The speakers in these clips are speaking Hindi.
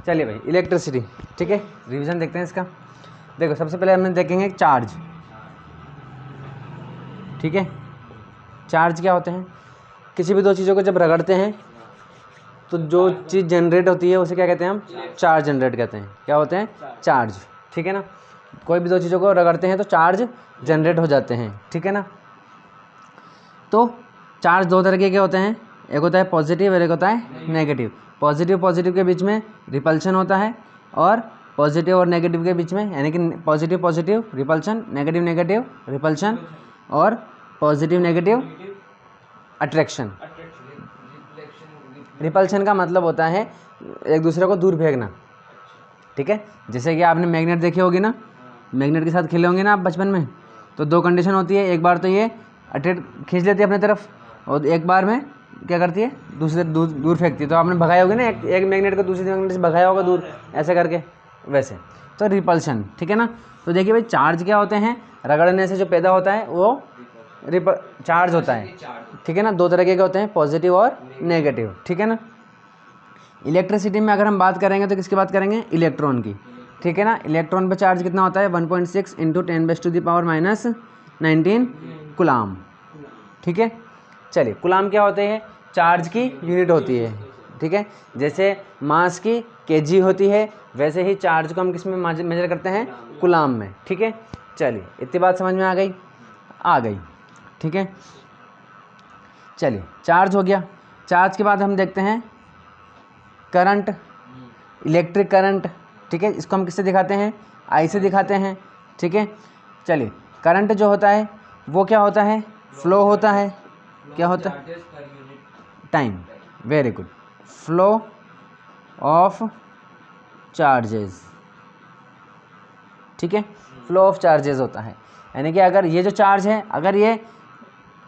चलिए भाई इलेक्ट्रिसिटी, ठीक है, रिवीजन देखते हैं इसका। देखो सबसे पहले हम देखेंगे चार्ज, ठीक है। चार्ज क्या होते हैं, किसी भी दो चीज़ों को जब रगड़ते हैं तो जो चीज़ जनरेट होती है उसे क्या कहते हैं हम, चार्ज जनरेट कहते हैं। क्या होते हैं, चार्ज, ठीक है ना। कोई भी दो चीज़ों को रगड़ते हैं तो चार्ज जनरेट हो जाते हैं, ठीक है ना। तो चार्ज दो तरीके के होते हैं, एक होता है पॉजिटिव और एक होता है नेगेटिव। पॉजिटिव के बीच में रिपल्शन होता है और पॉजिटिव और नेगेटिव के बीच में, यानी कि पॉजिटिव रिपल्शन, नेगेटिव रिपल्शन और पॉजिटिव नेगेटिव अट्रैक्शन। रिपल्शन का मतलब होता है एक दूसरे को दूर फेंकना, ठीक है। जैसे कि आपने मैग्नेट देखी होगी ना, मैग्नेट के साथ खेले होंगे ना आप बचपन में, तो दो कंडीशन होती है, एक बार तो ये अट्रैक्ट खींच लेती है अपनी तरफ और एक बार में क्या करती है, दूसरे दूर फेंकती है। तो आपने भगाया होगा ना एक मैग्नेट को दूसरे मैग्नेट से भगाया होगा दूर, ऐसे करके, वैसे तो रिपल्शन, ठीक है ना। तो देखिए भाई चार्ज क्या होते हैं, रगड़ने से जो पैदा होता है वो चार्ज होता है, ठीक है ना। दो तरह के होते हैं, पॉजिटिव और नेगेटिव, ठीक है ना। इलेक्ट्रिसिटी में अगर हम बात करेंगे तो किसकी बात करेंगे, इलेक्ट्रॉन की, ठीक है ना। इलेक्ट्रॉन पे चार्ज कितना होता है, 1.6 × 10⁻⁻19 कूलाम, ठीक है। चलिए कूलाम क्या होते हैं, चार्ज की यूनिट होती है, ठीक है। जैसे मास की केजी होती है, वैसे ही चार्ज को हम किस में मेजर करते हैं, कूलाम में, ठीक है। चलिए इतनी बात समझ में आ गई, ठीक है। चलिए चार्ज हो गया। चार्ज के बाद हम देखते हैं करंट, इलेक्ट्रिक करंट, ठीक है। इसको हम किससे दिखाते हैं, आई से दिखाते हैं, ठीक है। चलिए करंट जो होता है वो क्या होता है, फ्लो होता है, क्या होता है, time, very good, flow of charges, ठीक है। फ्लो ऑफ चार्जेस होता है, यानी कि अगर ये जो चार्ज है अगर ये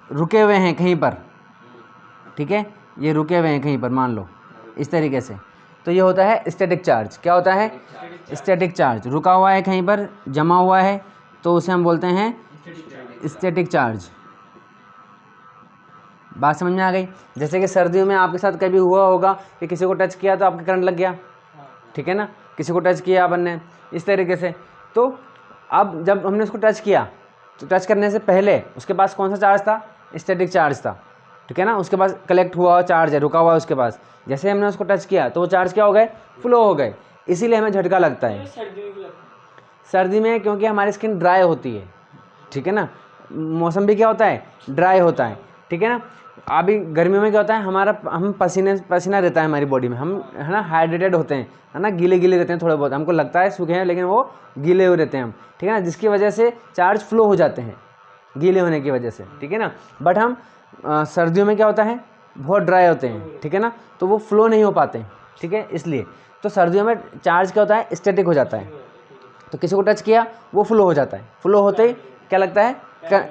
रुके हुए हैं कहीं पर, ठीक है, ये रुके हुए हैं कहीं पर, मान लो इस तरीके से, तो ये होता है स्टैटिक चार्ज। क्या होता है, स्टैटिक चार्ज, रुका हुआ है कहीं पर, जमा हुआ है, तो उसे हम बोलते हैं स्टैटिक चार्ज। बात समझ में आ गई। जैसे कि सर्दियों में आपके साथ कभी हुआ होगा कि किसी को टच किया तो आपके करंट लग गया, ठीक है ना, किसी को टच किया अपन ने इस तरीके से। तो अब जब हमने उसको टच किया तो टच करने से पहले उसके पास कौन सा चार्ज था, स्टैटिक चार्ज था, ठीक है ना। उसके पास कलेक्ट हुआ हुआ चार्ज है, रुका हुआ है उसके पास, जैसे हमने उसको टच किया तो वो चार्ज क्या हो गए, फ्लो हो गए, इसीलिए हमें झटका लगता है सर्दी में, क्योंकि हमारी स्किन ड्राई होती है, ठीक है ना। मौसम भी क्या होता है, ड्राई होता है, ठीक है ना। अभी गर्मियों में क्या होता है, हम पसीना रहता है हमारी बॉडी में, हम है ना हाइड्रेटेड होते हैं, है ना, गीले रहते हैं थोड़े बहुत, हमको लगता है सूखे हैं लेकिन वो गीले हुए रहते हैं हम, ठीक है ना, जिसकी वजह से चार्ज फ्लो हो जाते हैं गीले होने की वजह से, ठीक है ना। बट हम सर्दियों में क्या होता है, बहुत ड्राई होते हैं, ठीक है ना, तो वो फ्लो नहीं हो पाते, ठीक है, इसलिए। तो सर्दियों में चार्ज क्या होता है, स्टैटिक हो जाता है, तो किसी को टच किया वो फ्लो हो जाता है, फ्लो होते ही क्या लगता है,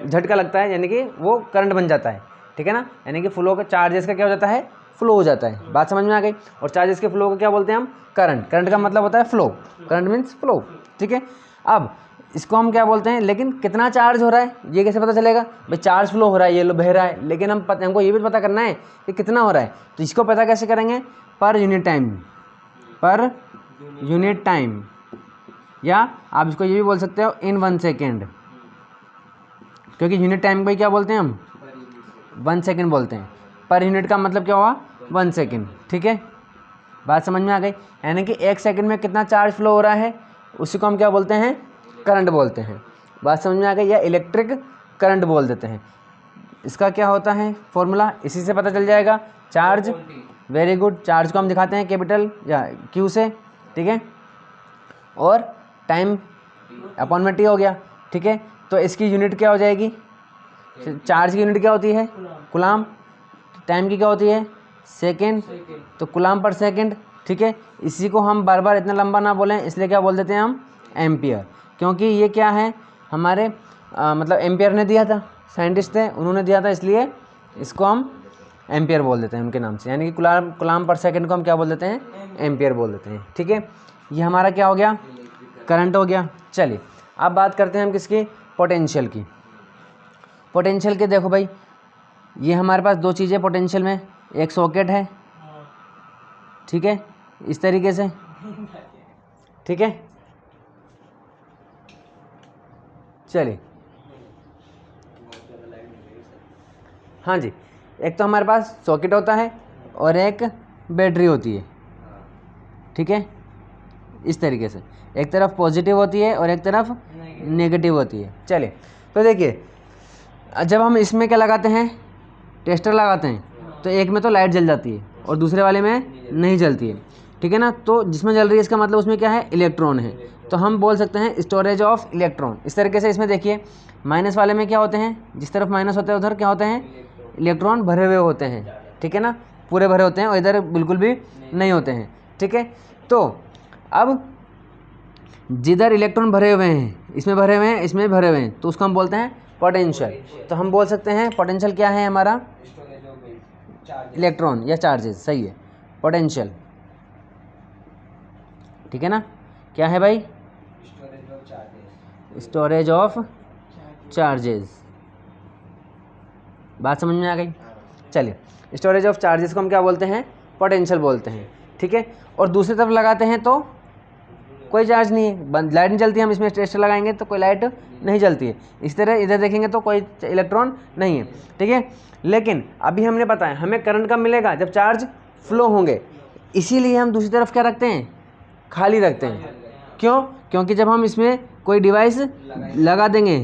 झटका लगता है, यानी कि वो करंट बन जाता है, ठीक है ना। यानी कि फ्लो का चार्जेस का क्या हो जाता है, फ्लो हो जाता है। बात समझ में आ गई। और चार्जेस के फ्लो को क्या बोलते हैं हम, करंट। करंट का मतलब होता है फ्लो, करंट मीन्स फ्लो, ठीक है। अब इसको हम क्या बोलते हैं, लेकिन कितना चार्ज हो रहा है ये कैसे पता चलेगा, भाई चार्ज फ्लो हो रहा है, ये लो बह रहा है, लेकिन हमको ये भी पता करना है कि कितना हो रहा है। तो इसको पता कैसे करेंगे, पर यूनिट टाइम, या आप इसको ये भी बोल सकते हो इन 1 सेकेंड, क्योंकि यूनिट टाइम को ही क्या बोलते हैं हम, 1 सेकेंड बोलते हैं। पर यूनिट का मतलब क्या हुआ, 1 सेकेंड, ठीक है। बात समझ में आ गई। यानी कि 1 सेकेंड में कितना चार्ज फ्लो हो रहा है उसी को हम क्या बोलते हैं, करंट बोलते हैं। बात समझ में आ गई, या इलेक्ट्रिक करंट बोल देते हैं। इसका क्या होता है फॉर्मूला, इसी से पता चल जाएगा। चार्ज, वेरी गुड, चार्ज को हम दिखाते हैं कैपिटल या क्यू से, ठीक है, और टाइम अपॉन में टी हो गया, ठीक है। तो इसकी यूनिट क्या हो जाएगी, चार्ज की यूनिट क्या होती है, कूलाम, टाइम की क्या होती है, सेकेंड, तो कूलाम पर सेकेंड, ठीक है। इसी को हम बार बार इतना लंबा ना बोलें, इसलिए क्या बोल देते हैं हम, एम्पियर, क्योंकि ये क्या है हमारे मतलब एम्पियर ने दिया था, साइंटिस्ट थे उन्होंने दिया था, इसलिए इसको हम एम्पियर बोल देते हैं उनके नाम से। यानी कि कूलाम पर सेकेंड को हम क्या बोल देते हैं, एम्पियर बोल देते हैं, ठीक है। ये हमारा क्या हो गया, करंट हो गया। चलिए अब बात करते हैं हम किसकी, पोटेंशियल की। पोटेंशियल के देखो भाई, ये हमारे पास दो चीज़ें पोटेंशियल में, एक सॉकेट है, ठीक है, इस तरीके से, ठीक है, चलिए। हाँ जी, एक तो हमारे पास सॉकेट होता है और एक बैटरी होती है, ठीक है, इस तरीके से एक तरफ पॉजिटिव होती है और एक तरफ नेगेटिव होती है। चलिए, तो देखिए जब हम इसमें क्या लगाते हैं, टेस्टर लगाते हैं, तो एक में तो लाइट जल जाती है और दूसरे वाले में नहीं जलती है, ठीक है ना। तो जिसमें जल रही है इसका मतलब उसमें क्या है, इलेक्ट्रॉन है, तो हम बोल सकते हैं स्टोरेज ऑफ इलेक्ट्रॉन। इस तरीके से इसमें देखिए माइनस वाले में क्या होते हैं, जिस तरफ माइनस होता है उधर क्या होते हैं, इलेक्ट्रॉन भरे हुए होते हैं, ठीक है ना, पूरे भरे होते हैं, और इधर बिल्कुल भी नहीं होते हैं, ठीक है। तो अब जिधर इलेक्ट्रॉन भरे हुए हैं, इसमें भरे हुए हैं, इसमें भरे हुए हैं, तो उसको हम बोलते हैं पोटेंशियल। तो हम बोल सकते हैं पोटेंशियल क्या है हमारा, इलेक्ट्रॉन या चार्जेस, सही है, पोटेंशियल, ठीक है ना। क्या है भाई, स्टोरेज ऑफ चार्जेस, बात समझ में आ गई। चलिए, स्टोरेज ऑफ चार्जेस को हम क्या बोलते हैं, पोटेंशियल बोलते हैं, ठीक है। और दूसरी तरफ लगाते हैं तो कोई चार्ज नहीं है, लाइट नहीं जलती, हम इसमें टेस्टर लगाएंगे तो कोई लाइट नहीं जलती है। इस तरह इधर देखेंगे तो कोई इलेक्ट्रॉन नहीं है, ठीक है। लेकिन अभी हमने बताया हमें करंट कब मिलेगा, जब चार्ज फ्लो होंगे, इसीलिए हम दूसरी तरफ क्या रखते हैं, खाली रखते हैं। क्यों, क्योंकि जब हम इसमें कोई डिवाइस लगा देंगे,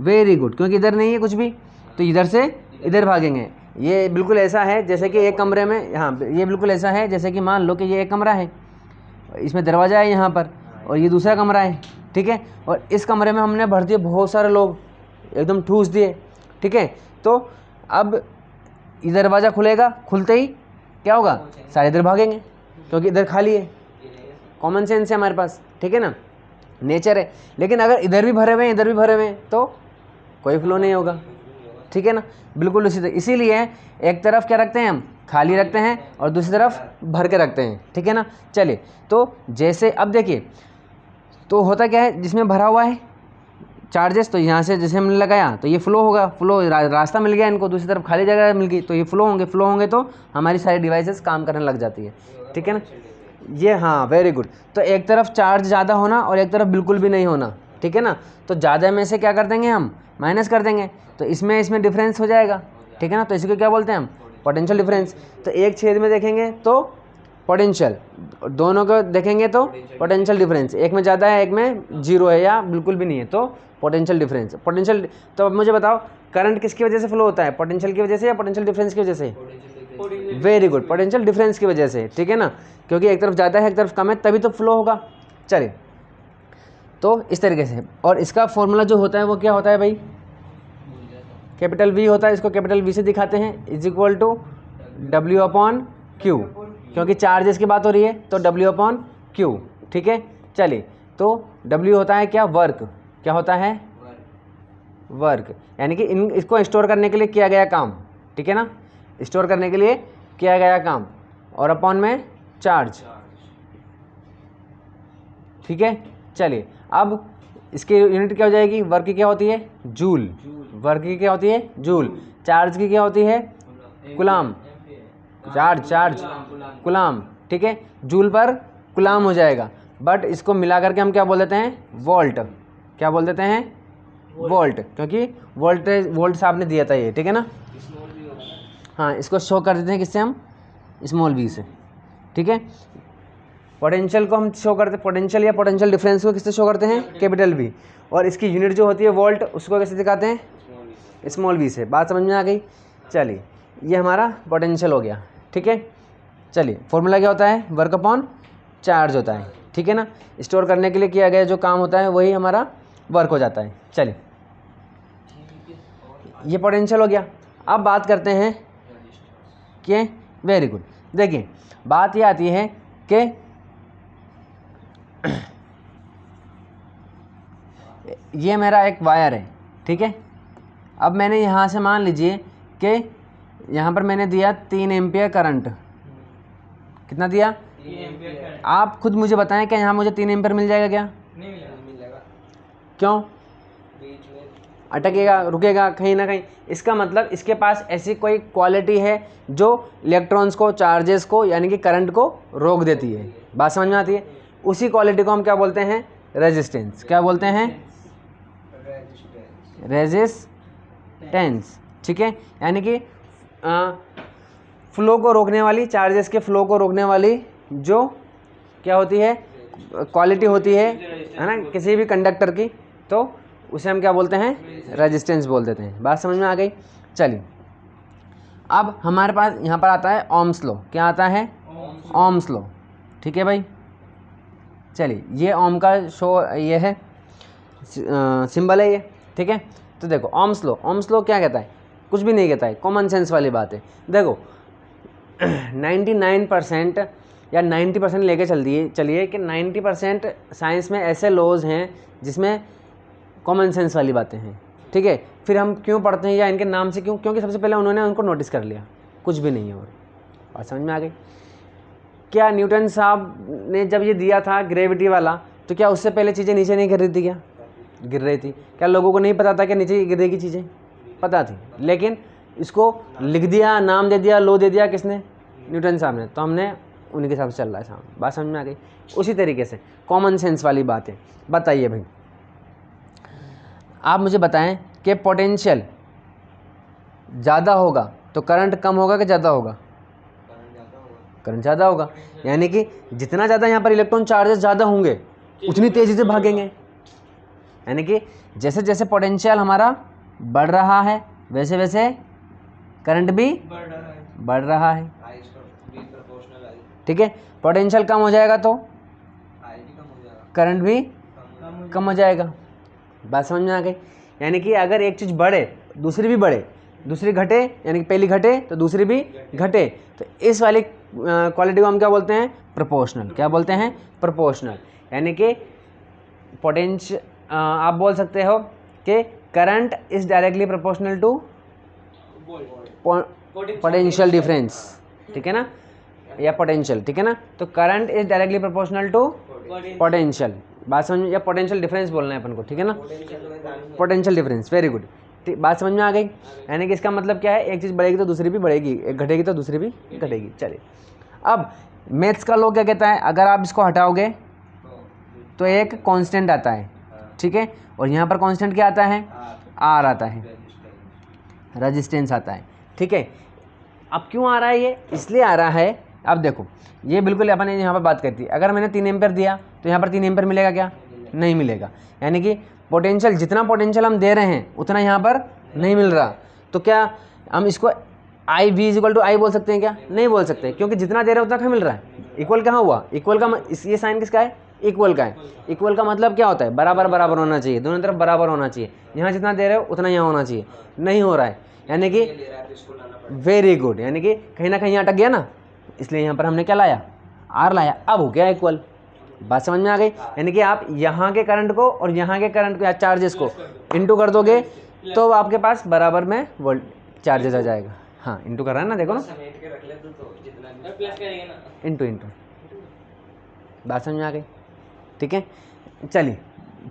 वेरी गुड, क्योंकि इधर नहीं है कुछ भी, तो इधर से इधर भागेंगे। ये बिल्कुल ऐसा है जैसे कि एक कमरे में, हाँ ये बिल्कुल ऐसा है जैसे कि मान लो कि ये एक कमरा है, इसमें दरवाज़ा है यहाँ पर, और ये दूसरा कमरा है, ठीक है। और इस कमरे में हमने भर दिए बहुत सारे लोग, एकदम ठूस दिए, ठीक है। तो अब ये दरवाज़ा खुलेगा, खुलते ही क्या होगा, सारे इधर भागेंगे क्योंकि इधर खाली है, कॉमन सेंस है हमारे पास, ठीक है ना, नेचर है। लेकिन अगर इधर भी भरे हुए हैं, इधर भी भरे हुए हैं, तो कोई फ्लो नहीं होगा, ठीक है ना, बिल्कुल उसी तरह। इसीलिए एक तरफ क्या रखते हैं हम, खाली रखते हैं, और दूसरी तरफ भर के रखते हैं, ठीक है ना। चलिए, तो जैसे अब देखिए, तो होता क्या है, जिसमें भरा हुआ है चार्जेस, तो यहाँ से जैसे हमने लगाया तो ये फ्लो होगा, फ्लो रास्ता मिल गया इनको, दूसरी तरफ खाली जगह मिल गई तो ये फ्लो होंगे तो हमारी सारी डिवाइसेस काम करने लग जाती है, ठीक है ना। ये हाँ, वेरी गुड। तो एक तरफ चार्ज ज़्यादा होना और एक तरफ बिल्कुल भी नहीं होना, ठीक है ना। तो ज़्यादा में से क्या कर देंगे हम, माइनस कर देंगे, तो इसमें डिफरेंस हो जाएगा, ठीक है ना। तो इसी को क्या बोलते हैं हम, पोटेंशियल डिफरेंस। तो एक छेद में देखेंगे तो पोटेंशियल, दोनों को देखेंगे तो पोटेंशियल डिफरेंस, एक में ज़्यादा है एक में जीरो है या बिल्कुल भी नहीं है, तो पोटेंशियल डिफरेंस, पोटेंशियल। तो अब मुझे बताओ करंट किसकी वजह से फ्लो होता है, पोटेंशियल की वजह से या पोटेंशियल डिफरेंस की वजह से, वेरी गुड, पोटेंशियल डिफरेंस की वजह से, ठीक है ना, क्योंकि एक तरफ ज़्यादा है एक तरफ कम है, तभी तो फ्लो होगा। चलिए, तो इस तरीके से, और इसका फॉर्मूला जो होता है वो क्या होता है भाई, कैपिटल वी होता है, इसको कैपिटल वी से दिखाते हैं, इज इक्वल टू W/Q, क्योंकि चार्जेस की बात हो रही है तो W/Q, ठीक है। चलिए, तो W होता है क्या, वर्क, क्या होता है, वर्क, यानी कि इसको स्टोर करने के लिए किया गया काम, ठीक है ना, स्टोर करने के लिए किया गया काम, और अपॉन में चार्ज, ठीक है। चलिए, अब इसकी यूनिट क्या हो जाएगी, वर्क की क्या होती है, जूल, वर्क की क्या होती है, जूल, चार्ज की क्या होती है, कुलाम, चार्ज कुलाम, ठीक है, जूल पर कुलाम हो जाएगा। बट इसको मिला करके हम क्या बोल देते हैं, वोल्ट, क्या बोल देते हैं, वोल्ट, क्योंकि वोल्ट साहब ने दिया था ये, ठीक है ना। हाँ, इसको शो कर देते हैं किससे, हम स्मॉल वी से, ठीक है। पोटेंशियल को हम शो करते हैं, पोटेंशियल या पोटेंशियल डिफरेंस को किससे शो करते हैं, कैपिटल वी, और इसकी यूनिट जो होती है वोल्ट, उसको कैसे दिखाते हैं, स्मॉल वी से। बात समझ में आ गई। चलिए, ये हमारा पोटेंशियल हो गया, ठीक है। चलिए, फॉर्मूला क्या होता है, वर्क अपॉन चार्ज होता है, ठीक है ना। स्टोर करने के लिए किया गया जो काम होता है वही हमारा वर्क हो जाता है। चलिए, ये पोटेंशियल हो गया। अब बात करते हैं कि, वेरी गुड, देखिए बात ये आती है कि ये मेरा एक वायर है, ठीक है। अब मैंने यहाँ से मान लीजिए कि यहाँ पर मैंने दिया 3 एम्पियर करंट, कितना दिया, 3 एम्पियर। आप खुद मुझे बताएं कि यहाँ मुझे 3 एम्पियर मिल जाएगा क्या, नहीं मिलेगा, क्यों, अटकेगा, रुकेगा कहीं ना कहीं। इसका मतलब इसके पास ऐसी कोई क्वालिटी है जो इलेक्ट्रॉन्स को, चार्जेस को, यानी कि करंट को रोक देती है। बात समझ में आती है। उसी क्वालिटी को हम क्या बोलते हैं, रेजिस्टेंस। क्या बोलते हैं, रेजिस्टेंस। ठीक है, यानी कि फ्लो को रोकने वाली, चार्जेस के फ्लो को रोकने वाली जो क्या होती है, क्वालिटी होती है ना, किसी भी कंडक्टर की, तो उसे हम क्या बोलते हैं, रेजिस्टेंस बोल देते हैं। बात समझ में आ गई। चलिए अब हमारे पास यहाँ पर आता है ओम्स लॉ। क्या आता है, ओम्स लॉ। ठीक है भाई, चलिए ये ओम का शो, ये है सिंबल है ये। ठीक है, तो देखो ओम्स लॉ, ओम्स लॉ क्या कहता है, कुछ भी नहीं कहता है, कॉमन सेंस वाली बात है। देखो 99% या 90% लेके चलिए कि 90% साइंस में ऐसे लॉज हैं जिसमें कॉमन सेंस वाली बातें हैं। ठीक है, फिर हम क्यों पढ़ते हैं या इनके नाम से क्यों, क्योंकि सबसे पहले उन्होंने उनको नोटिस कर लिया, कुछ भी नहीं है। और बात समझ में आ गई। क्या न्यूटन साहब ने जब ये दिया था ग्रेविटी वाला, तो क्या उससे पहले चीज़ें नीचे नहीं गिर रही थी, क्या गिर रही थी? क्या लोगों को नहीं पता था कि नीचे गिरेगी चीज़ें? पता थी, लेकिन इसको लिख दिया, नाम दे दिया, लो दे दिया, किसने? न्यूटन साहब ने। तो हमने उन्हीं के हिसाब से चल रहा है साहब। बात समझ में आ गई। उसी तरीके से कॉमन सेंस वाली बात है। बताइए भाई, आप मुझे बताएं कि पोटेंशियल ज़्यादा होगा तो करंट कम होगा कि ज़्यादा होगा? करंट ज़्यादा होगा। यानी कि जितना ज़्यादा यहाँ पर इलेक्ट्रॉन चार्जेस ज़्यादा होंगे उतनी तेज़ी से भागेंगे। यानी कि जैसे जैसे पोटेंशियल हमारा बढ़ रहा है वैसे वैसे करंट भी बढ़ रहा है। ठीक है, पोटेंशियल कम हो जाएगा तो करंट भी कम हो जाएगा। बात समझ में आ गई। यानी कि अगर एक चीज़ बढ़े दूसरी भी बढ़े, दूसरी घटे, यानी कि पहली घटे तो दूसरी भी घटे, तो इस वाली क्वालिटी को हम क्या बोलते हैं? प्रोपोर्शनल। क्या बोलते हैं? प्रोपोर्शनल। यानी कि आप बोल सकते हो कि current is directly proportional to potential difference. ठीक है ना, या पोटेंशियल। ठीक है ना, तो current is directly proportional to potential. बात समझ में, या पोटेंशियल डिफरेंस बोलना है अपन को। ठीक है ना, पोटेंशियल डिफरेंस, वेरी गुड। ठीक, बात समझ में आ गई। यानी कि इसका मतलब क्या है, एक चीज़ बढ़ेगी तो दूसरी भी बढ़ेगी, एक घटेगी तो दूसरी भी घटेगी। चलिए, अब मैथ्स का लॉ क्या कहता है, अगर आप इसको हटाओगे तो एक कांस्टेंट आता है। ठीक है, और यहाँ पर कांस्टेंट क्या आता है? आर आता है, रेजिस्टेंस आता है। ठीक है, अब क्यों आ रहा है ये? इसलिए आ रहा है, अब देखो ये बिल्कुल अपन ने यहाँ पर बात करती है, अगर मैंने 3 एम्पेयर दिया तो यहाँ पर 3 एम्पेयर मिलेगा क्या? नहीं मिलेगा। यानी कि पोटेंशियल, जितना पोटेंशियल हम दे रहे हैं उतना यहाँ पर नहीं मिल रहा। तो क्या हम इसको आई वी इक्वल टू आई बोल सकते हैं क्या? नहीं बोल सकते, क्योंकि जितना दे रहे हैं उतना कहाँ मिल रहा है? इक्वल कहाँ हुआ? इक्वल का ये साइन किसका है? इक्वल का है। इक्वल का मतलब क्या होता है? बराबर बराबर होना चाहिए, दोनों तरफ बराबर होना चाहिए। यहाँ जितना दे रहे हो उतना यहाँ होना चाहिए, नहीं हो रहा है। यानी कि वेरी गुड, यानी कि कहीं ना कहीं अटक गया ना, इसलिए यहाँ पर हमने क्या लाया? आर लाया। अब हो गया इक्वल। बात समझ में आ गई। यानी कि आप यहाँ के करंट को और यहाँ के करंट को या चार्जेस को इंटू कर दोगे तो आपके पास बराबर में वोल्ट चार्जेस आ जाएगा। हाँ, इंटू कर रहा है ना, देखो ना, इंटू इंटू। बात समझ में आ गई। ठीक है, चलिए,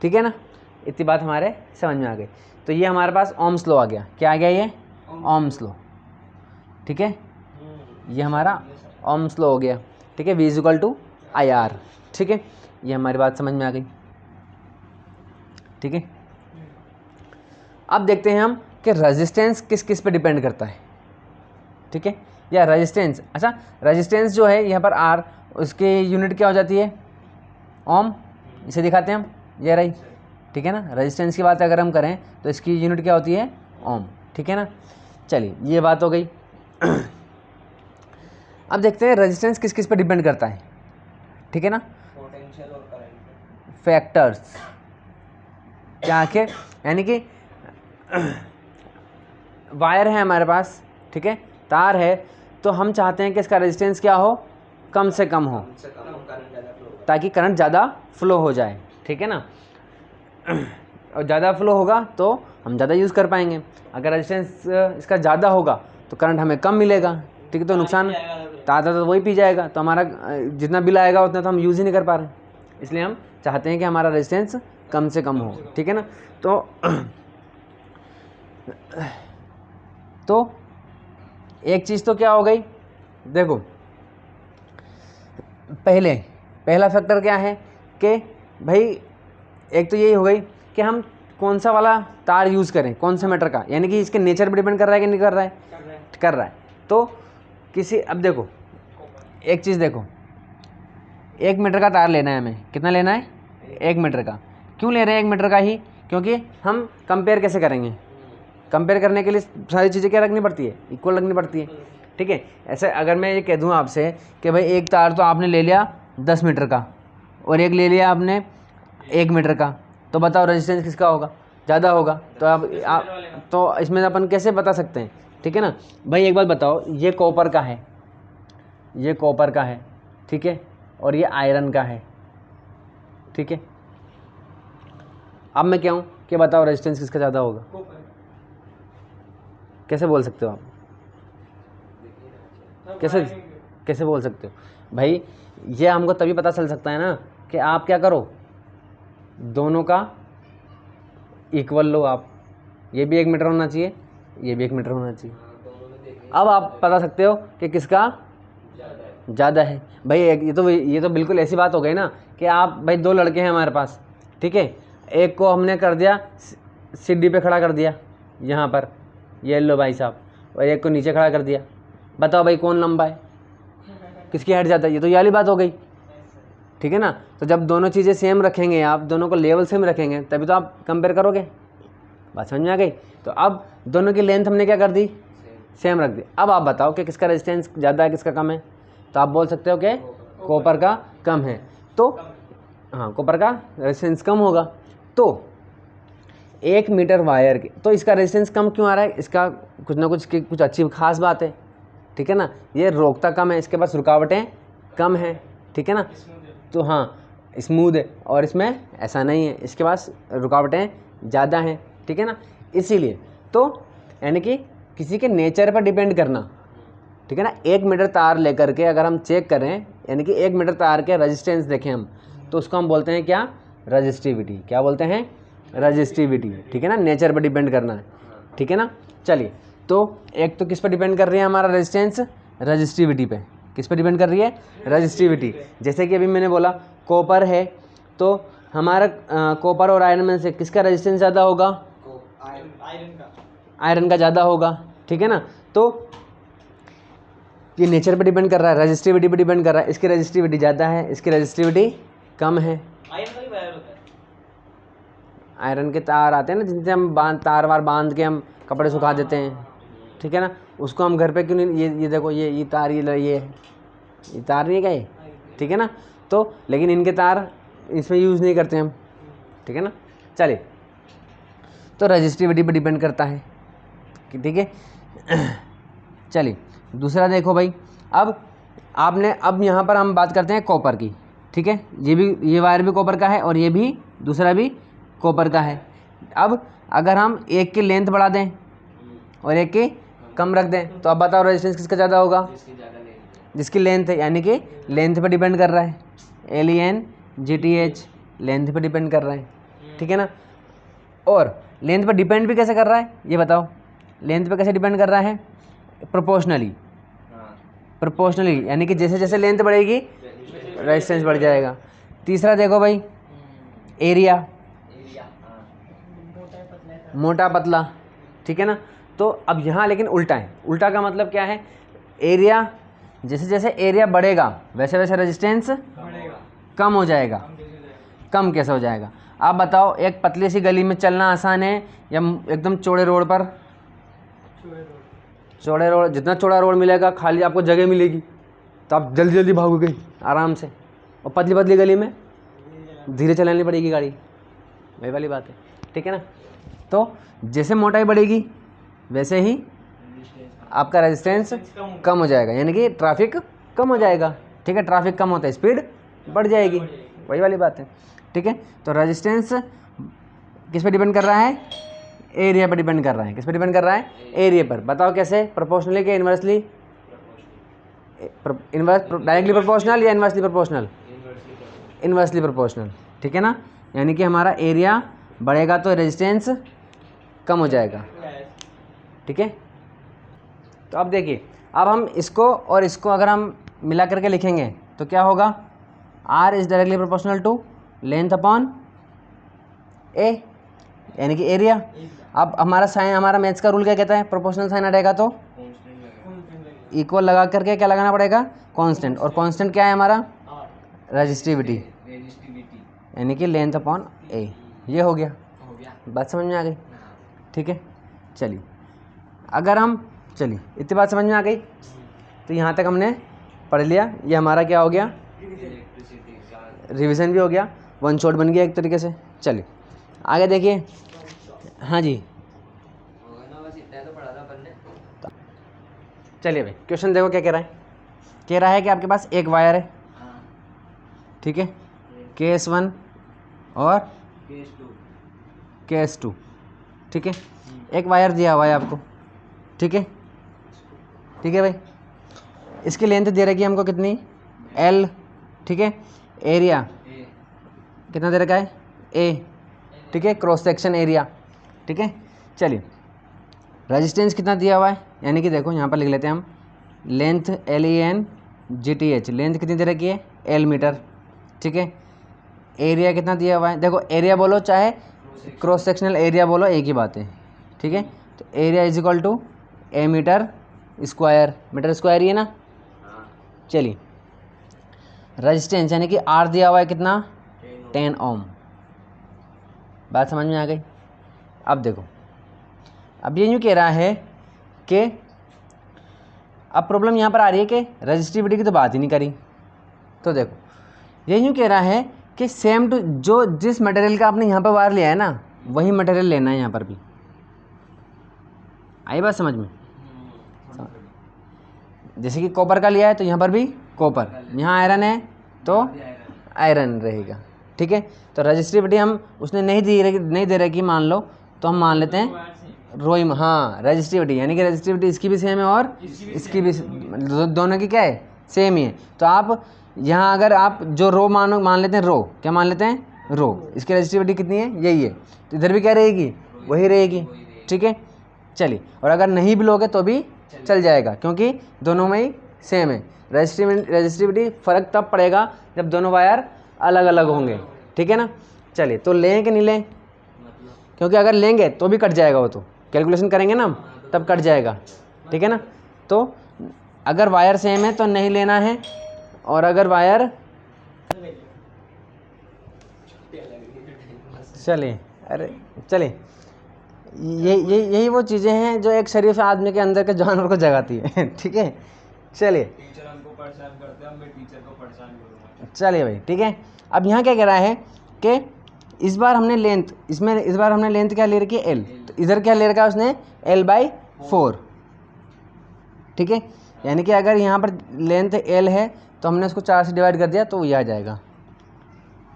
ठीक है ना, इतनी बात हमारे समझ में आ गई। तो ये हमारे पास ओम्स लॉ आ गया। क्या आ गया? ये ओम्स लॉ। ठीक है, ये हमारा ओम्स लॉ हो गया। ठीक है, V equal to I R. ठीक है, ये हमारी बात समझ में आ गई। ठीक है, अब देखते हैं हम कि रेजिस्टेंस किस किस पे डिपेंड करता है। ठीक है, या रेजिस्टेंस, अच्छा रेजिस्टेंस जो है यहाँ पर R, उसकी यूनिट क्या हो जाती है? ओम। इसे दिखाते हैं हम, ये रही। ठीक है ना, रेजिस्टेंस की बात अगर हम करें तो इसकी यूनिट क्या होती है? ओम। ठीक है ना, चलिए ये बात हो गई। अब देखते हैं रेजिस्टेंस किस किस पे डिपेंड करता है। ठीक है ना, पोटेंशियल और करंट फैक्टर्स क्या के, यानी कि वायर है हमारे पास, ठीक है, तार है, तो हम चाहते हैं कि इसका रेजिस्टेंस क्या हो? कम से कम हो, ताकि करंट ज़्यादा फ्लो हो जाए। ठीक है ना, और ज़्यादा फ्लो होगा तो हम ज़्यादा यूज़ कर पाएंगे। अगर रेजिस्टेंस इसका ज़्यादा होगा तो करंट हमें कम मिलेगा। ठीक है, तो नुकसान ताज़ा तो वही पी जाएगा, तो हमारा जितना बिल आएगा उतना तो हम यूज़ ही नहीं कर पा रहे। इसलिए हम चाहते हैं कि हमारा रेजिस्टेंस कम से कम हो। ठीक है ना, तो एक चीज़ तो क्या हो गई, देखो पहले पहला फैक्टर क्या है कि भाई एक तो यही हो गई कि हम कौन सा वाला तार यूज़ करें, कौन से मीटर का, यानी कि इसके नेचर पर डिपेंड कर रहा है कि नहीं कर रहा है, कर रहा है। तो किसी, अब देखो एक चीज़ देखो, 1 मीटर का तार लेना है हमें, कितना लेना है, 1 मीटर का। क्यों ले रहे हैं 1 मीटर का ही, क्योंकि हम कंपेयर कैसे करेंगे, कंपेयर करने के लिए सारी चीज़ें क्या रखनी पड़ती है, इक्वल रखनी पड़ती है, ठीक है। ऐसे अगर मैं ये कह दूँ आपसे कि भाई एक तार तो आपने ले लिया 10 मीटर का और एक ले लिया आपने 1 मीटर का, तो बताओ रेजिस्टेंस किसका होगा, ज़्यादा होगा। तो आप तो इसमें अपन कैसे बता सकते हैं, ठीक है ना। भाई एक बात बताओ, ये कॉपर का है, ये कॉपर का है, ठीक है, और ये आयरन का है, ठीक है। अब मैं क्या हूँ कि बताओ रेजिस्टेंस किसका ज़्यादा होगा, कैसे बोल सकते हो आप, कैसे कैसे बोल सकते हो भाई। ये हमको तभी पता चल सकता है ना कि आप क्या करो, दोनों का इक्वल लो आप, ये भी 1 मीटर होना चाहिए, ये भी 1 मीटर होना चाहिए। अब आप बता सकते हो कि किसका ज़्यादा है। भाई ये तो बिल्कुल ऐसी बात हो गई ना कि आप, भाई 2 लड़के हैं हमारे पास, ठीक है, एक को हमने कर दिया सीढ़ी पे खड़ा कर दिया यहाँ पर, ये लो भाई साहब, और एक को नीचे खड़ा कर दिया, बताओ भाई कौन लंबा है, किसकी हाइट ज़्यादा है, ये तो ये वाली बात हो गई, ठीक है ना। तो जब दोनों चीज़ें सेम रखेंगे, आप दोनों को लेवल सेम रखेंगे, तभी तो आप कंपेयर करोगे, बात समझ में आ गई। तो अब दोनों की लेंथ हमने क्या कर दी, सेम रख दी। अब आप बताओ कि किसका रेजिस्टेंस ज़्यादा है, किसका कम है। तो आप बोल सकते हो कि कॉपर का कम है, तो हाँ कॉपर का रेजिस्टेंस कम होगा। तो 1 मीटर वायर के, तो इसका रेजिस्टेंस कम क्यों आ रहा है, इसका कुछ ना कुछ अच्छी खास बात है, ठीक है ना। ये रोकता कम है, इसके पास रुकावटें कम हैं, ठीक है ना। तो हाँ स्मूथ है, और इसमें ऐसा नहीं है, इसके पास रुकावटें ज़्यादा हैं, ठीक है ना। इसीलिए तो यानी कि किसी के नेचर पर डिपेंड करना, ठीक है ना। 1 मीटर तार लेकर के अगर हम चेक करें, यानी कि 1 मीटर तार के रेजिस्टेंस देखें हम, तो उसको हम बोलते हैं क्या, रजिस्टिविटी। क्या बोलते हैं, रजिस्टिविटी, ठीक है ना। नेचर पर डिपेंड करना है, ठीक है ना। चलिए, तो एक तो किस पर डिपेंड कर रही है हमारा रेजिस्टेंस, रजिस्टिविटी पे। किस पर डिपेंड कर रही है, रजिस्टिविटी। जैसे कि अभी मैंने बोला कॉपर है, तो हमारा कॉपर और आयरन में से किसका रेजिस्टेंस ज़्यादा होगा, आयरन का ज़्यादा होगा, ठीक है ना। तो ये नेचर पे डिपेंड कर रहा है, रजिस्टिविटी पे डिपेंड कर रहा है। इसकी रजिस्टिविटी ज़्यादा है, इसकी रजिस्टिविटी कम है। आयरन के तार आते हैं ना, जिनसे हम तार वार बांध के हम कपड़े सुखा देते हैं, ठीक है ना। उसको हम घर पे क्यों नहीं, ये देखो ये तार, ये तार नहीं है क्या ये, ठीक है ना। तो लेकिन इनके तार इसमें यूज़ नहीं करते हम, ठीक है ना। चलिए, तो रजिस्टिविटी पे डिपेंड करता है, ठीक है। चलिए दूसरा देखो भाई, अब यहाँ पर हम बात करते हैं कॉपर की, ठीक है। ये वायर भी कॉपर का है और ये भी दूसरा भी कॉपर का है। अब अगर हम एक की लेंथ बढ़ा दें और एक की कम रख दें, तो अब बताओ रेजिस्टेंस किसका ज़्यादा होगा, जिसकी लेंथ है, यानी कि लेंथ पर डिपेंड कर रहा है, LENGTH लेंथ पर डिपेंड कर रहा है, ठीक है ना। और लेंथ पर डिपेंड भी कैसे कर रहा है, ये बताओ, लेंथ पे कैसे डिपेंड कर रहा है, प्रोपोर्शनली। प्रोपोर्शनली यानी कि जैसे जैसे लेंथ बढ़ेगी रेजिस्टेंस बढ़ जाएगा। तीसरा देखो भाई, एरिया, मोटा पतला, ठीक है ना। तो अब यहाँ लेकिन उल्टा है। उल्टा का मतलब क्या है, एरिया, जैसे जैसे एरिया बढ़ेगा वैसे वैसे रेजिस्टेंस कम हो जाएगा। कम कैसे हो जाएगा, आप बताओ। एक पतली सी गली में चलना आसान है या एकदम चौड़े रोड पर, चौड़े रोड, जितना चौड़ा रोड मिलेगा खाली आपको जगह मिलेगी तो आप जल्दी जल्दी भागोगे आराम से, और पतली पतली गली में धीरे चलानी पड़ेगी गाड़ी, वही वाली बात है, ठीक है ना। तो जैसे मोटाई बढ़ेगी वैसे ही आपका रेजिस्टेंस कम हो जाएगा, यानी कि ट्रैफिक कम हो जाएगा, ठीक है। ट्रैफिक कम होता है, स्पीड बढ़ जाएगी, वही वाली बात है, ठीक है। तो रेजिस्टेंस किस पे डिपेंड कर रहा है, एरिया पर डिपेंड कर रहा है। किस पे डिपेंड कर रहा है, एरिया पर। बताओ कैसे, प्रोपोर्शनली कि इन्वर्सली, डायरेक्टली प्रोपोर्शनल या इन्वर्सली प्रोपोर्शनल, इन्वर्सली प्रोपोर्शनल, ठीक है ना। यानी कि हमारा एरिया बढ़ेगा तो रेजिस्टेंस कम हो जाएगा, ठीक है। तो अब देखिए, अब हम इसको और इसको अगर हम मिला करके लिखेंगे तो क्या होगा, R is directly proportional to length upon A, यानी कि एरिया। अब हमारा साइन, हमारा मैथ्स का रूल क्या कहता है, प्रोपोर्शनल साइन हटेगा तो इक्वल लगा करके क्या लगाना पड़ेगा, कांस्टेंट, और कांस्टेंट क्या है हमारा, रेजिस्टिविटी, यानी कि लेंथ अपॉन ए। ये हो गया, बात समझ में आ गई, ठीक है। चलिए अगर हम, चलिए इतनी बात समझ में आ गई, तो यहाँ तक हमने पढ़ लिया। ये हमारा क्या हो गया, रिवीजन भी हो गया, वन शॉट बन गया एक तरीके से। चलिए आगे देखिए। हाँ जी, चलिए भाई क्वेश्चन देखो क्या कह रहा है। कह रहा है कि आपके पास एक वायर है, ठीक है, KS1 और KS2, ठीक है। एक वायर दिया हुआ है आपको, ठीक है, ठीक है भाई। इसकी लेंथ दे रखी है हमको कितनी, L, ठीक है। एरिया कितना दे रखा है, A, ठीक है, क्रॉस सेक्शन एरिया, ठीक है। चलिए रेजिस्टेंस कितना दिया हुआ है, यानी कि देखो यहाँ पर लिख लेते हैं हम, लेंथ LENGTH, लेंथ कितनी दे रखी है, L मीटर, ठीक है। एरिया कितना दिया हुआ है, देखो एरिया बोलो चाहे क्रॉस सेक्शनल एरिया बोलो, एक ही बात है, ठीक है। तो area is equal to A metre square, metre square ही है ना। चलिए रेजिस्टेंस यानी कि R दिया हुआ है कितना, 10 ओम। बात समझ में आ गई। अब देखो, अब ये यूँ कह रहा है कि अब प्रॉब्लम यहाँ पर आ रही है कि रेजिस्टिविटी की तो बात ही नहीं करी। तो देखो ये यूँ कह रहा है कि सेम टू, जो जिस मटेरियल का आपने यहाँ पर वायर लिया है ना, वही मटेरियल लेना है यहाँ पर भी। आई बात समझ में, जैसे कि कॉपर का लिया है तो यहाँ पर भी कॉपर, यहाँ आयरन है तो आयरन रहेगा, ठीक है। तो रेजिस्टिविटी हम उसने नहीं दे रखी मान लो, तो हम मान लेते हैं रोई, हाँ रेजिस्टिविटी, यानी कि रेजिस्टिविटी इसकी भी सेम है और इसकी भी, दोनों की क्या है, सेम ही है। तो आप यहाँ अगर आप जो रो मान लेते हैं, रो क्या मान लेते हैं, रो, इसकी रेजिस्टिविटी कितनी है, यही है, तो इधर भी क्या रहेगी, वही रहेगी, ठीक है। चलिए, और अगर नहीं भी लोगे तो भी चल जाएगा, क्योंकि दोनों में ही सेम है। रेजिस्टिविटी फ़र्क तब पड़ेगा जब दोनों वायर अलग अलग होंगे, ठीक है ना। चलिए तो लें कि नहीं लें, क्योंकि अगर लेंगे तो भी कट जाएगा, वो तो कैलकुलेशन करेंगे ना तब कट जाएगा, ठीक है ना। तो अगर वायर सेम है तो नहीं लेना है, और अगर वायर, चलिए अरे चलिए, यही वो चीज़ें हैं जो एक शरीफ आदमी के अंदर के जानवर को जगाती है, ठीक है। चलिए टीचर हमको परेशान करते हैं, मैं टीचर को परेशान करूँगा। चलिए भाई, ठीक है। अब यहाँ क्या कह रहा है कि इस बार हमने लेंथ, इस बार हमने लेंथ क्या ले रखी है, L, तो इधर क्या ले रखा है उसने, L/4, ठीक है। यानी कि अगर यहाँ पर लेंथ L है तो हमने उसको 4 से डिवाइड कर दिया तो ये आ जाएगा,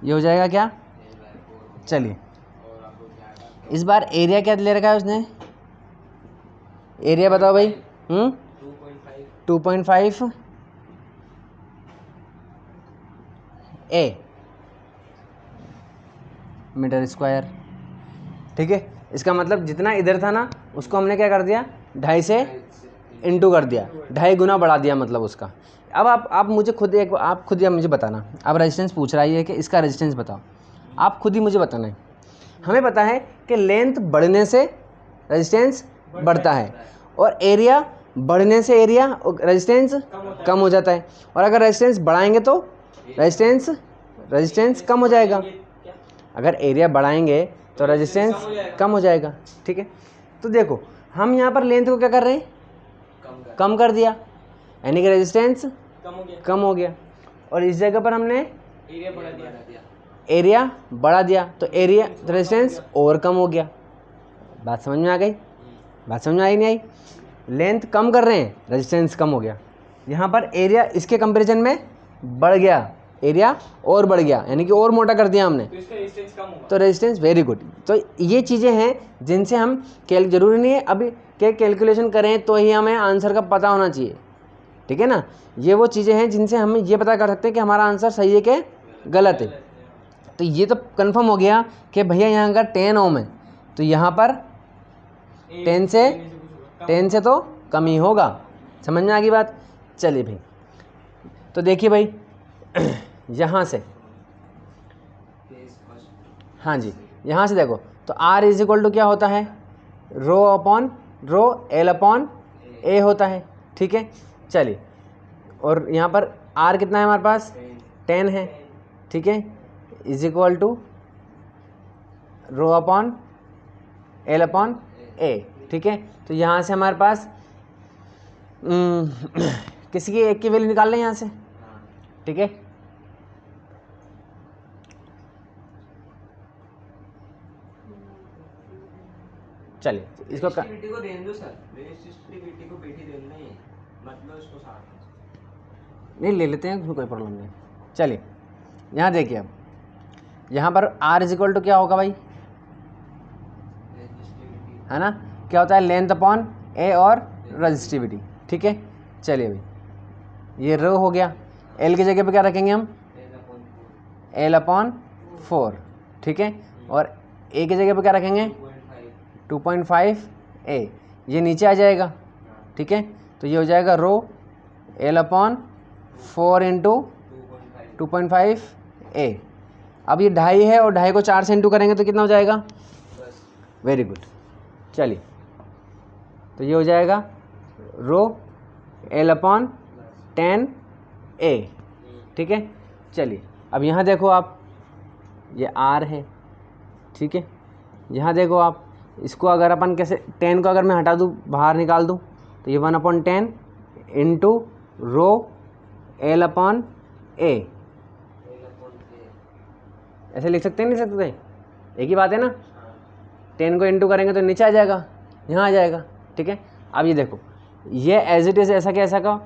ये हो जाएगा क्या। चलिए इस बार एरिया क्या ले रखा है उसने, एरिया बताओ भाई, 2.5 A मीटर स्क्वायर, ठीक है। इसका मतलब जितना इधर था ना, उसको हमने क्या कर दिया, 2.5 से इंटू कर दिया, 2.5 गुना बढ़ा दिया मतलब उसका। अब आप मुझे खुद या मुझे बताना, अब रेजिस्टेंस पूछ रहा है कि इसका रेजिस्टेंस बताओ, आप खुद ही मुझे बताना है। हमें पता है कि लेंथ बढ़ने से रेजिस्टेंस बढ़ता है, और एरिया बढ़ने से एरिया रेजिस्टेंस कम हो जाता है, और अगर रेजिस्टेंस बढ़ाएंगे तो रेजिस्टेंस कम हो जाएगा। अगर एरिया बढ़ाएंगे तो रेजिस्टेंस कम हो जाएगा, ठीक है। तो देखो हम यहाँ पर लेंथ को क्या कर रहे हैं, कम कर दिया, यानी कि रेजिस्टेंस कम हो गया, और इस जगह पर हमने एरिया बढ़ा दिया, तो एरिया रेजिस्टेंस और कम हो गया। बात समझ में आ गई, बात समझ में आई नहीं आई। लेंथ कम कर रहे हैं, रेजिस्टेंस कम हो गया, यहाँ पर एरिया इसके कंपैरिजन में बढ़ गया, एरिया और बढ़ गया, यानी कि और मोटा कर दिया हमने, तो इसका रेजिस्टेंस कम होगा, तो रेजिस्टेंस वेरी गुड। तो ये चीज़ें हैं जिनसे हम जरूरी नहीं है अभी के कैलकुलेशन करें तो ही हमें आंसर का पता होना चाहिए, ठीक है ना। ये वो चीज़ें हैं जिनसे हम ये पता कर सकते हैं कि हमारा आंसर सही है कि गलत है। तो ये तो कंफर्म हो गया कि भैया यहाँ अगर 10 ओम है तो यहाँ पर 10 से तो कम ही होगा, समझ में आ गई बात। चलिए भाई, तो देखिए भाई यहाँ से, हाँ जी, यहाँ से देखो तो R इज इक्वल टू क्या होता है, rho upon rho L upon A होता है, ठीक है। चलिए, और यहाँ पर R कितना है हमारे पास, 10 है, ठीक है, is equal to rho upon L upon A, ठीक है। तो यहाँ से हमारे पास किसी की एक की वैल्यू निकाल लें यहाँ से, ठीक है। चलिए इसको रेजिस्टिविटी को रहने दो सर, रेजिस्टिविटी को बेटी रहना ही मतलब इसको साथ नहीं ले लेते हैं, उसमें कोई प्रॉब्लम नहीं। चलिए यहाँ देखिए, अब यहाँ पर R इज इक्वल टू क्या होगा भाई, रेजिस्टिविटी है ना, क्या होता है, लेंथ अपॉन A और रजिस्टिविटी, ठीक है। चलिए भाई ये रो हो गया, L की जगह पे क्या रखेंगे हम, L अपॉन 4, ठीक है, और A की जगह पे क्या रखेंगे 2.5 A, ये नीचे आ जाएगा, ठीक है। तो ये हो जाएगा रो L अपॉन 4 इंटू 2.5 A। अब ये 2.5 है और 2.5 को 4 से इंटू करेंगे तो कितना हो जाएगा, वेरी गुड। चलिए तो ये हो जाएगा रो L अपॉन 10 A, ठीक है। चलिए अब यहाँ देखो आप, ये R है, ठीक है। यहाँ देखो आप, इसको अगर अपन कैसे 10 को अगर मैं हटा दूँ, बाहर निकाल दूँ, तो ये 1/10 into rho L upon A, ऐसे लिख सकते हैं, नहीं लिख सकते, एक ही बात है ना। 10 को इंटू करेंगे तो नीचे आ जाएगा, यहाँ आ जाएगा, ठीक है। अब ये देखो, ये एज इट इज़ ऐसा क्या ऐसा का,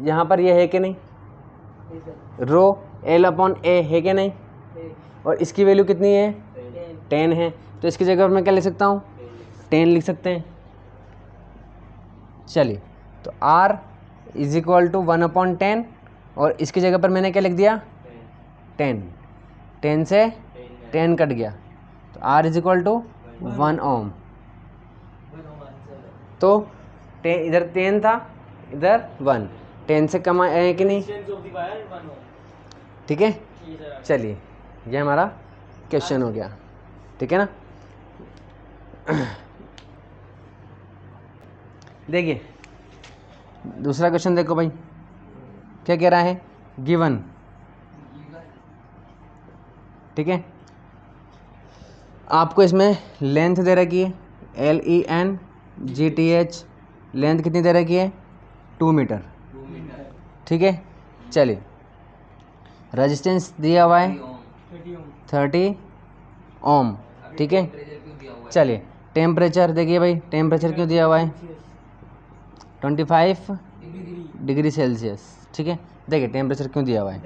यहाँ पर ये है कि नहीं, रो L अपॉन A है कि नहीं, और इसकी वैल्यू कितनी है, 10 है, तो इसकी जगह पर मैं क्या लिख सकता हूँ, 10 लिख सकते हैं। चलिए तो R इज इक्वल टू 1/10, और इसकी जगह पर मैंने क्या लिख दिया, 10 से 10 कट गया, तो R इज इक्वल टू 1 ओम। तो इधर 10 था, इधर 1, 10 से कम है कि नहीं, ठीक है। चलिए ये हमारा क्वेश्चन हो गया, ठीक है ना। देखिए दूसरा क्वेश्चन देखो भाई, क्या कह रहा है, गिवन, ठीक है। आपको इसमें लेंथ दे रखी है LENGTH, लेंथ कितनी दे रखी है, 2 मीटर, ठीक है। चलिए रेजिस्टेंस दिया हुआ है 30 ओम, ठीक है। चलिए टेम्परेचर देखिए भाई, टेम्परेचर क्यों दिया हुआ है, 25 डिग्री सेल्सियस, ठीक है। देखिए टेम्परेचर क्यों दिया हुआ है,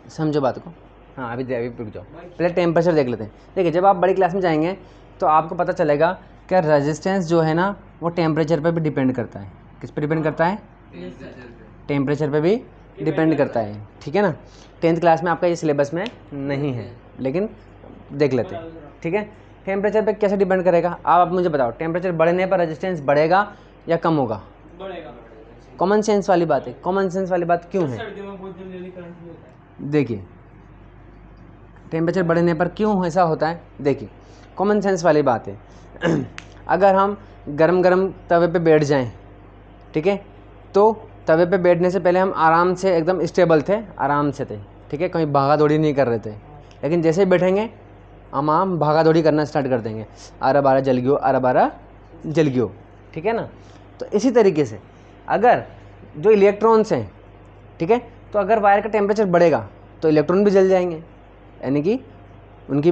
समझो बात को, हाँ अभी रुक जाओ, पहले टेम्परेचर देख लेते हैं। देखिए जब आप बड़ी क्लास में जाएंगे तो आपको पता चलेगा कि रेजिस्टेंस जो है ना वो टेम्परेचर पे भी डिपेंड करता है। किस पे डिपेंड करता है, टेम्परेचर पे भी डिपेंड करता है, ठीक है ना। 10th क्लास में आपका ये सिलेबस में नहीं है, लेकिन देख लेते हैं, ठीक है। टेम्परेचर पे कैसे डिपेंड करेगा, आप मुझे बताओ, टेम्परेचर बढ़ने पर रेजिस्टेंस बढ़ेगा या कम होगा, कॉमन सेंस वाली बात है। कॉमन सेंस वाली बात क्यों है, देखिए टेम्परेचर बढ़ने पर क्यों ऐसा होता है, देखिए कॉमन सेंस वाली बात है। अगर हम गरम गरम तवे पे बैठ जाएं, ठीक है, तो तवे पे बैठने से पहले हम आराम से एकदम स्टेबल थे, आराम से थे, ठीक है, कहीं भागा दौड़ी नहीं कर रहे थे। लेकिन जैसे ही बैठेंगे हम भागा दौड़ी करना स्टार्ट कर देंगे, अरे बारह जल गयो, अरे बारह जल गयो, ठीक है ना। तो इसी तरीके से अगर जो इलेक्ट्रॉन्स हैं, ठीक है, तो अगर वायर का टेम्परेचर बढ़ेगा तो इलेक्ट्रॉन भी जल जाएंगे, यानी कि उनकी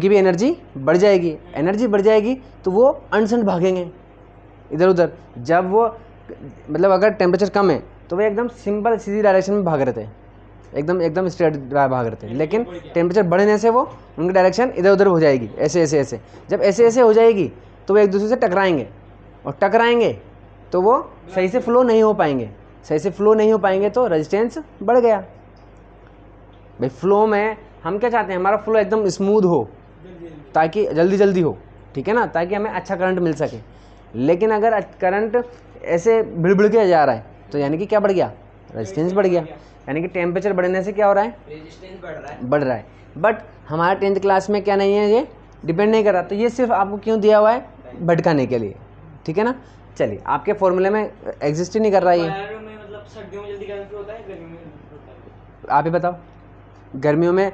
भी एनर्जी बढ़ जाएगी। एनर्जी बढ़ जाएगी तो वो अनसंट भागेंगे इधर उधर। जब वो मतलब अगर टेम्परेचर कम है तो वो एकदम सिंपल सीधी डायरेक्शन में भाग रहे थे, एकदम स्ट्रेट भाग रहे थे। लेकिन टेम्परेचर बढ़ने से वो उनकी डायरेक्शन इधर उधर हो जाएगी, ऐसे। जब ऐसे हो जाएगी तो वो एक दूसरे से टकराएंगे, और टकराएंगे तो वो सही से फ्लो नहीं हो पाएंगे, तो रेजिस्टेंस बढ़ गया। भाई फ्लो में हम क्या चाहते हैं, हमारा फ्लो एकदम स्मूथ हो, ताकि जल्दी हो, ठीक है ना, ताकि हमें अच्छा करंट मिल सके। लेकिन अगर करंट ऐसे भिड़ के जा रहा है तो यानी कि क्या बढ़ गया, रेजिस्टेंस बढ़ गया। यानी कि टेम्परेचर बढ़ने से क्या हो रहा है, रेजिस्टेंस बढ़ रहा है। बढ़ रहा है। बट हमारा 10th क्लास में क्या नहीं है, ये डिपेंड नहीं कर रहा। तो ये सिर्फ आपको क्यों दिया हुआ है, भटकाने के लिए, ठीक है ना। चलिए, आपके फॉर्मूले में एग्जिस्ट ही नहीं कर रहा ये। फायर में मतलब सर्दियों में जल्दी कैंसिल होता है, गर्मियों में होता है? आप ही बताओ। गर्मियों में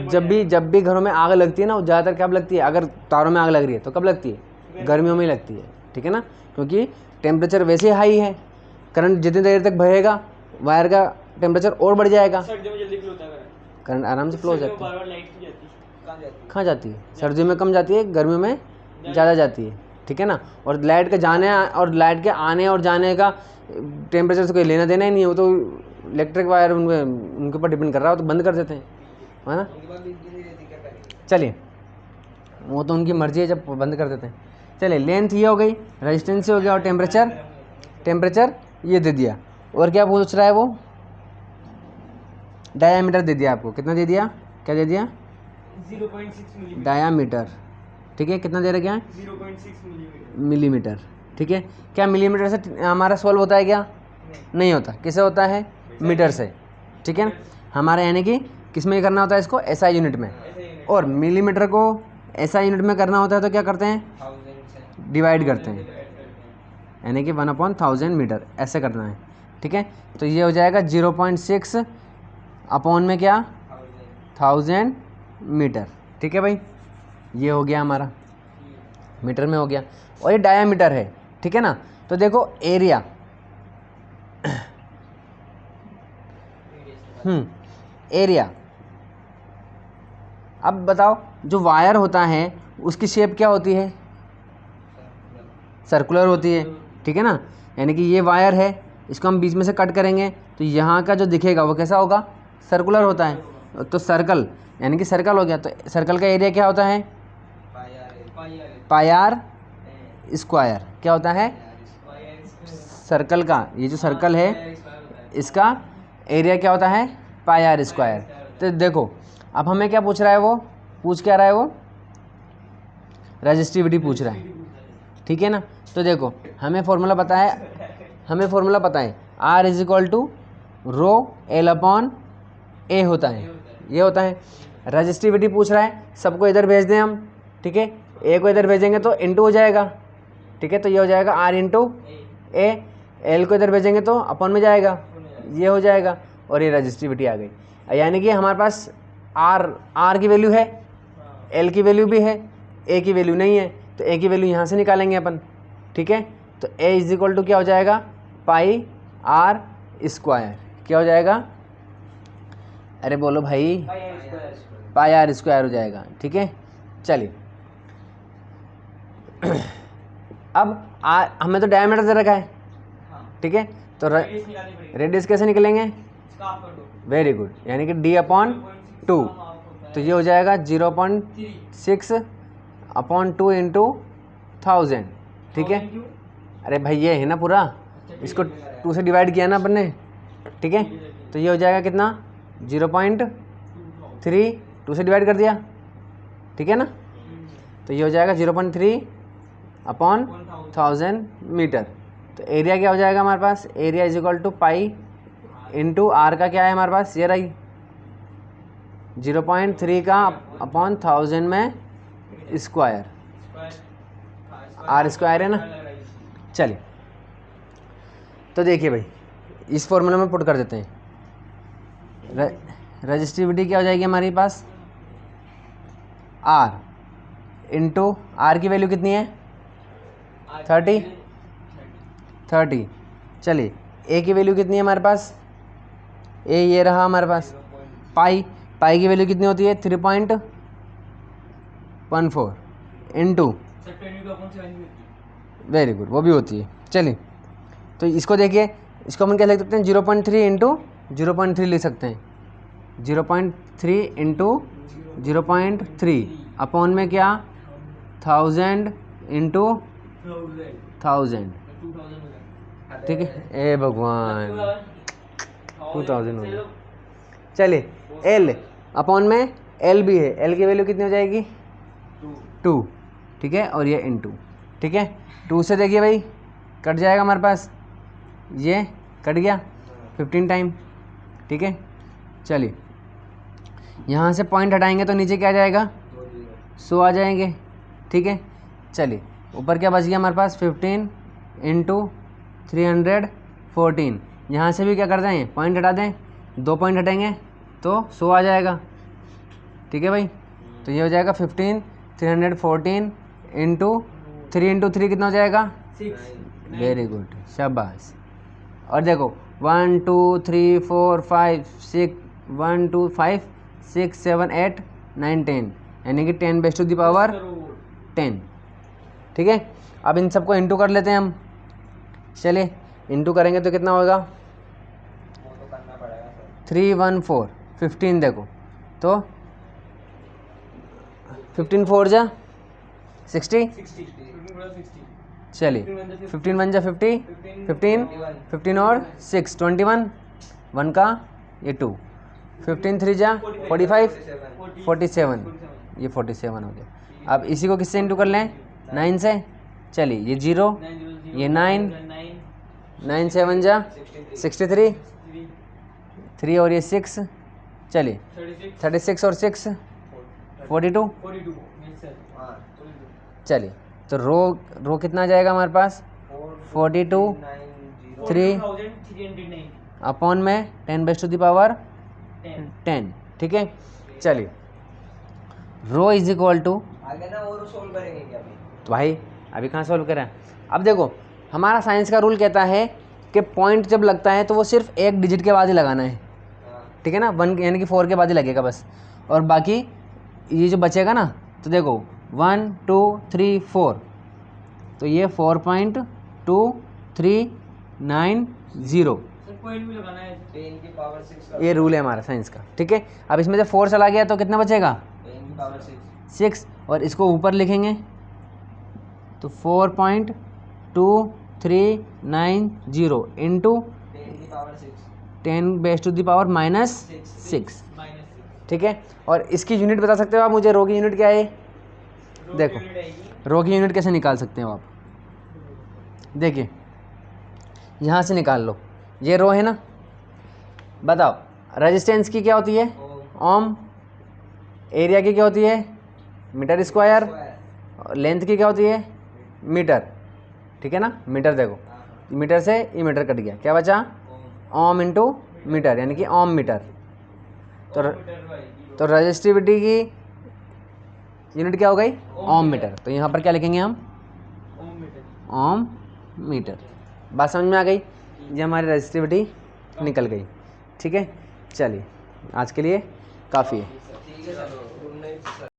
जब भी घरों में आग लगती है ना, वो ज़्यादातर कब लगती है, अगर तारों में आग लग रही है तो कब लगती है, गर्मियों में ही लगती है, ठीक है ना। क्योंकि टेम्परेचर वैसे ही हाई है, करंट जितनी देर तक बहेगा वायर का टेम्परेचर और बढ़ जाएगा, सर्दियों में जल्दी फ्लो होता है करंट आराम से फ्लो हो सर्दियों जाता में है। बार बार लाइट की जाती है। कहाँ जाती है? कहाँ जाती है, सर्दियों में कम जाती है, गर्मियों में ज़्यादा जाती है, ठीक है ना। और लाइट के जाने और लाइट के आने और जाने का टेम्परेचर से कोई लेना देना ही नहीं है, वो तो इलेक्ट्रिक वायर उनके ऊपर डिपेंड कर रहा हो तो बंद कर देते हैं, है ना। उनके पास बिजली नहीं रहती, क्या करेंगे? चलिए, वो तो उनकी मर्जी है जब बंद कर देते हैं। चलिए, लेंथ ये हो गई, रेजिस्टेंस हो गया, और टेम्परेचर ये दे दिया। और क्या पूछ रहा है वो, डायामीटर दे दिया आपको। कितना दे दिया, क्या दे दिया, 0.6 मिलीमीटर। डायामीटर, ठीक है। कितना दे रखा है, 0.6 मिलीमीटर। मिलीमीटर, ठीक है। क्या मिलीमीटर से हमारा सॉल्व होता है क्या, नहीं होता। किससे होता है, मीटर से, ठीक है। हमारा यानी कि किस में करना होता है इसको, एसआई यूनिट में। और मिलीमीटर को एसआई यूनिट में करना होता है तो क्या करते हैं, 1000 से डिवाइड करते हैं, यानी कि 1/1000 मीटर, ऐसे करना है, ठीक है। तो ये हो जाएगा 0.6 अपॉन में क्या, 1000 मीटर, ठीक है भाई। ये हो गया हमारा, मीटर में हो गया। और ये डायामीटर है, ठीक है ना। तो देखो एरिया, एरिया। अब बताओ, जो वायर होता है उसकी शेप क्या होती है, सर्कुलर होती है, ठीक है ना। यानी कि ये वायर है, इसको हम बीच में से कट करेंगे तो यहाँ का जो दिखेगा वो कैसा होगा, सर्कुलर होता है। तो सर्कल, यानी कि सर्कल हो गया। तो सर्कल का एरिया क्या होता है, पाई आर स्क्वायर। क्या होता है, सर्कल का, ये जो सर्कल है इसका एरिया क्या होता है, पाई आर स्क्वायर। तो देखो, अब हमें क्या पूछ रहा है, वो पूछ क्या रहा है, वो रेजिस्टिविटी पूछ रहा है, ठीक है ना। तो देखो, हमें फॉर्मूला पता है, R is equal to rho L upon A होता है, ये होता है। रेजिस्टिविटी पूछ रहा है, सबको इधर भेज दें हम, ठीक है। ए को इधर भेजेंगे तो इनटू हो जाएगा, ठीक है। तो ये हो जाएगा R इंटू ए, एल को इधर भेजेंगे तो अपॉन में जाएगा, ये हो जाएगा। और ये रेजिस्टिविटी आ गई। यानी कि हमारे पास आर की वैल्यू है, एल की वैल्यू भी है, ए की वैल्यू नहीं है। तो ए की वैल्यू यहाँ से निकालेंगे अपन, ठीक है। तो ए इज इक्वल टू क्या हो जाएगा, पाई आर स्क्वायर। क्या हो जाएगा, अरे बोलो भाई, पाई आर स्क्वायर हो जाएगा, ठीक है। चलिए, अब हमें तो डायमीटर दे रखा है, ठीक है। तो रेडियस कैसे निकलेंगे, वेरी गुड, यानी कि d अपॉन 2। तो ये हो जाएगा 0.6 अपॉन 2 इंटू 1000, ठीक है। अरे भाई ये है ना पूरा, इसको 2 से डिवाइड किया ना अपन ने, ठीक है। तो ये हो जाएगा कितना, 0.3, 2 से डिवाइड कर दिया, ठीक है ना। तो ये हो जाएगा 0.3 अपॉन 1000 मीटर। तो एरिया क्या हो जाएगा हमारे पास, area is equal to pi into R का क्या है हमारे पास, ये रही 0.3 का अपॉन 1000 में स्क्वायर, आर स्क्वायर है ना। चलिए, तो देखिए भाई, इस फॉर्मूला में पुट कर देते हैं। रेजिस्टिविटी क्या हो जाएगी हमारे पास, आर इंटू आर की वैल्यू कितनी है, 30। चलिए, ए की वैल्यू कितनी है हमारे पास, ए ये रहा हमारे पास। पाई की वैल्यू कितनी होती है, 3.14 इंटू, वेरी गुड, वो भी होती है। चलिए, तो इसको देखिए, इसको अपन क्या लिख सकते हैं, 0.3 इंटू 0.3 लिख सकते हैं। 0.3 इंटू 0.3 अपॉन में क्या, 1000 इंटू 1000, ठीक है। ए भगवान, 2000 हो गया। चलिए, एल अपॉन में एल भी है, एल की वैल्यू कितनी हो जाएगी, 2, ठीक है। और ये इंटू, ठीक है। 2 से देखिए भाई कट जाएगा हमारे पास, ये कट गया, 15 टाइम, ठीक है। चलिए यहाँ से पॉइंट हटाएंगे तो नीचे क्या आ जाएगा, 100 आ जाएंगे, ठीक है। चलिए ऊपर क्या बच गया हमारे पास, 15 इंटू 314। यहाँ से भी क्या कर दें, पॉइंट हटा दें, 2 पॉइंट हटेंगे तो 100 आ जाएगा, ठीक है भाई। तो ये हो जाएगा 15 314 इंटू 3 कितना हो जाएगा, 6 वेरी गुड, शाबाश। और देखो 1 2 3 4 5 6 1 2 5 6 7 8 9 10, यानी कि 10 बेस टू द पावर 10, ठीक है। अब इन सबको इंटू कर लेते हैं हम। चलिए इंटू करेंगे तो कितना होगा, वो तो करना पड़ेगा सर। 314 15 देखो तो 15 4 जा 60, 60 चलिए 15 1 जा 50, 15 और 6 21, 1 का ये 2, 15 3 जा 45 47, ये 47 हो गया। अब इसी को किससे इंटू कर लें, 9 से। चलिए ये 0, ये 9 9 7 जा 63, 3 और ये 6, चलिए 36 और 6 42, हाँ चलिए तो रो कितना आ जाएगा हमारे पास, 42 3 अपॉन में 10 बेस टू द पावर 10, ठीक है। चलिए रो इज इक्वल टू, आगे ना और सोल्व करेंगे क्या अभी? तो भाई अभी कहाँ सॉल्व करें। अब देखो हमारा साइंस का रूल कहता है कि पॉइंट जब लगता है तो वो सिर्फ एक डिजिट के बाद ही लगाना है, हाँ ठीक है ना, 1 यानी कि 4 के बाद ही लगेगा बस। और बाकी ये जो बचेगा ना, तो देखो 1 2 3 4, तो ये 4.2390, पॉइंट भी लगाना है, 10 की पावर 6 ये रूल है हमारा साइंस का, ठीक है। अब इसमें से 4 चला गया तो कितना बचेगा, 10 की पावर 6, और इसको ऊपर लिखेंगे तो 4.2390 इंटू 10 की power 6 10 base to the power -6, -6 ठीक है। और इसकी यूनिट बता सकते हो आप मुझे, रो की यूनिट क्या है, देखो रो की यूनिट कैसे निकाल सकते हो आप, देखिए यहाँ से निकाल लो, ये रो है ना, बताओ रेजिस्टेंस की क्या होती है, ओम, एरिया की क्या होती है, मीटर स्क्वायर, और लेंथ की क्या होती है, मीटर, ठीक है ना। मीटर देखो, मीटर से ये मीटर कट गया, क्या बचा, ओम इंटू मीटर, यानी कि ओम मीटर। तो रजिस्टिविटी की यूनिट क्या हो गई, ओम मीटर। तो यहाँ पर क्या लिखेंगे हम, ओम मीटर। बात समझ में आ गई, ये हमारी रजिस्टिविटी निकल गई, ठीक है। चलिए आज के लिए काफ़ी है। ठीक है सर।